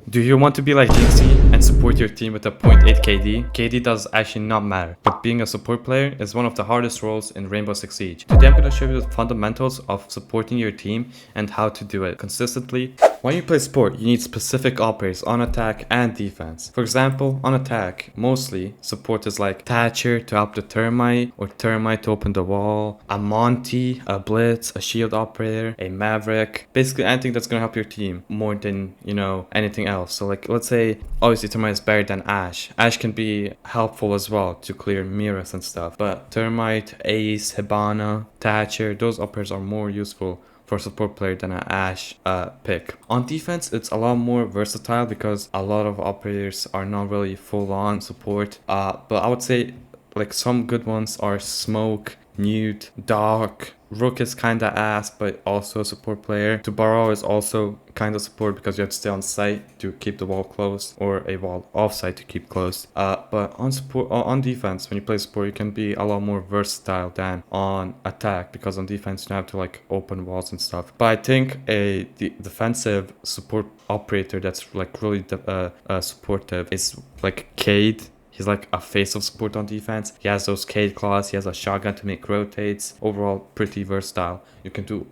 Do you want to be like Jinxie and support your team with a 0.8 KD? KD does actually not matter, but being a support player is one of the hardest roles in Rainbow Six Siege. Today I'm gonna show you the fundamentals of supporting your team and how to do it consistently. When you play support, you need specific operators on attack and defense. For example, on attack, mostly support is like Thatcher to help the Termite, or Termite to open the wall, a Monty, a Blitz, a shield operator, a Maverick, basically anything that's gonna help your team more than, anything else. So like, let's say, obviously Termite is better than Ashe. Ashe can be helpful as well to clear mirrors and stuff, but Termite, Ace, Hibana, Thatcher, those operators are more useful for a support player than an Ashe pick. On defense, it's a lot more versatile because a lot of operators are not really full-on support. But I would say like some good ones are Smoke, Newt, Dark. Rook is kinda ass, but also a support player. Tubarão is also kinda support because you have to stay on site to keep the wall closed, or a wall off site to keep closed. But on defense, when you play support, you can be a lot more versatile than on attack, because on defense you have to like open walls and stuff. But I think a defensive support operator that's like really supportive is like Cade. He's like a face of support on defense. He has those Cade claws. He has a shotgun to make rotates. Overall, pretty versatile. You can do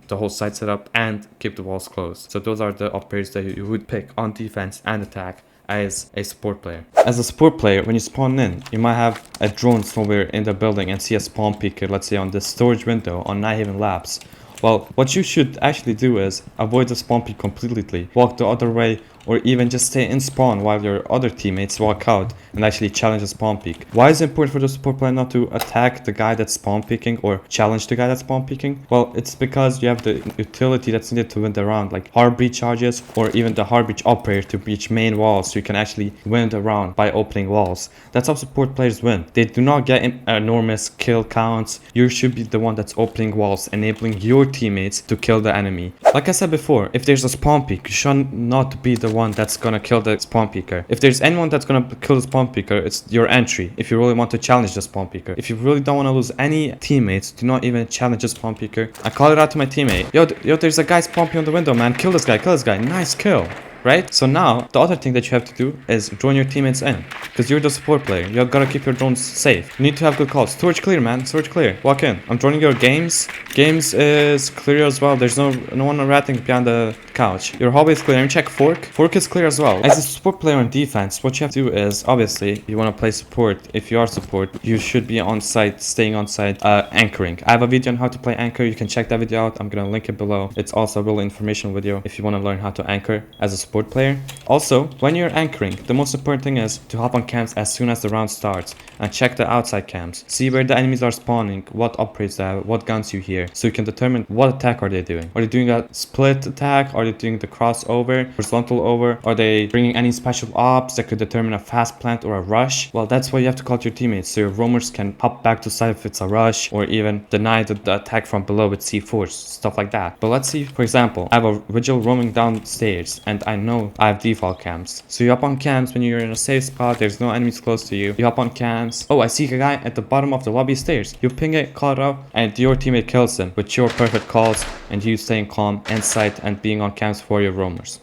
the whole site setup and keep the walls closed. So those are the operators that you would pick on defense and attack as a support player. As a support player, when you spawn in, you might have a drone somewhere in the building and see a spawn picker, let's say on the storage window on Nighthaven Labs. Well, what you should actually do is avoid the spawn peak completely, walk the other way, or even just stay in spawn while your other teammates walk out and actually challenge the spawn peak. Why is it important for the support player not to attack the guy that's spawn picking or challenge the guy that's spawn picking? Well, it's because you have the utility that's needed to win the round, like heartbeat charges or even the heartbeat operator to breach main walls, so you can actually win the round by opening walls. That's how support players win. They do not get enormous kill counts. You should be the one that's opening walls, enabling your teammates to kill the enemy. Like I said before, if there's a spawn peak, you should not be the one that's gonna kill the spawn peaker. If there's anyone that's gonna kill the spawn peaker, it's your entry, if you really want to challenge the spawn peaker. If you really don't want to lose any teammates, do not even challenge the spawn peaker. I call it out to my teammate. Yo, there's a guy spawn peeking on the window, man. Kill this guy. Nice kill. Right? So now, the other thing that you have to do is join your teammates in. Because you're the support player. You gotta keep your drones safe. You need to have good calls. Storage clear, man. Storage clear. Walk in. I'm joining your games. Games is clear as well. There's no one ratting behind the couch. Your hallway is clear. And check Fork. Fork is clear as well. As a support player on defense, what you have to do is, obviously, you want to play support. If you are support, you should be on site, staying on site, anchoring. I have a video on how to play anchor. You can check that video out. I'm gonna link it below. It's also a really informational video if you want to learn how to anchor as a support player. Also, when you're anchoring, the most important thing is to hop on camps as soon as the round starts and check the outside camps. See where the enemies are spawning, what operators they have, what guns you hear, so you can determine what attack are they doing. Are they doing a split attack? Are they doing the crossover, horizontal over? Are they bringing any special ops that could determine a fast plant or a rush? Well, that's why you have to call to your teammates, so your roamers can hop back to side if it's a rush, or even deny the attack from below with C4s, stuff like that. But let's see, for example, I have a vigil roaming downstairs and I know I have default camps. So you hop on camps when you're in a safe spot, there's no enemies close to you. You hop on camps. Oh, I see a guy at the bottom of the lobby stairs. You ping it, call it out, and your teammate kills him with your perfect calls and you staying calm and sight and being on camps for your roamers.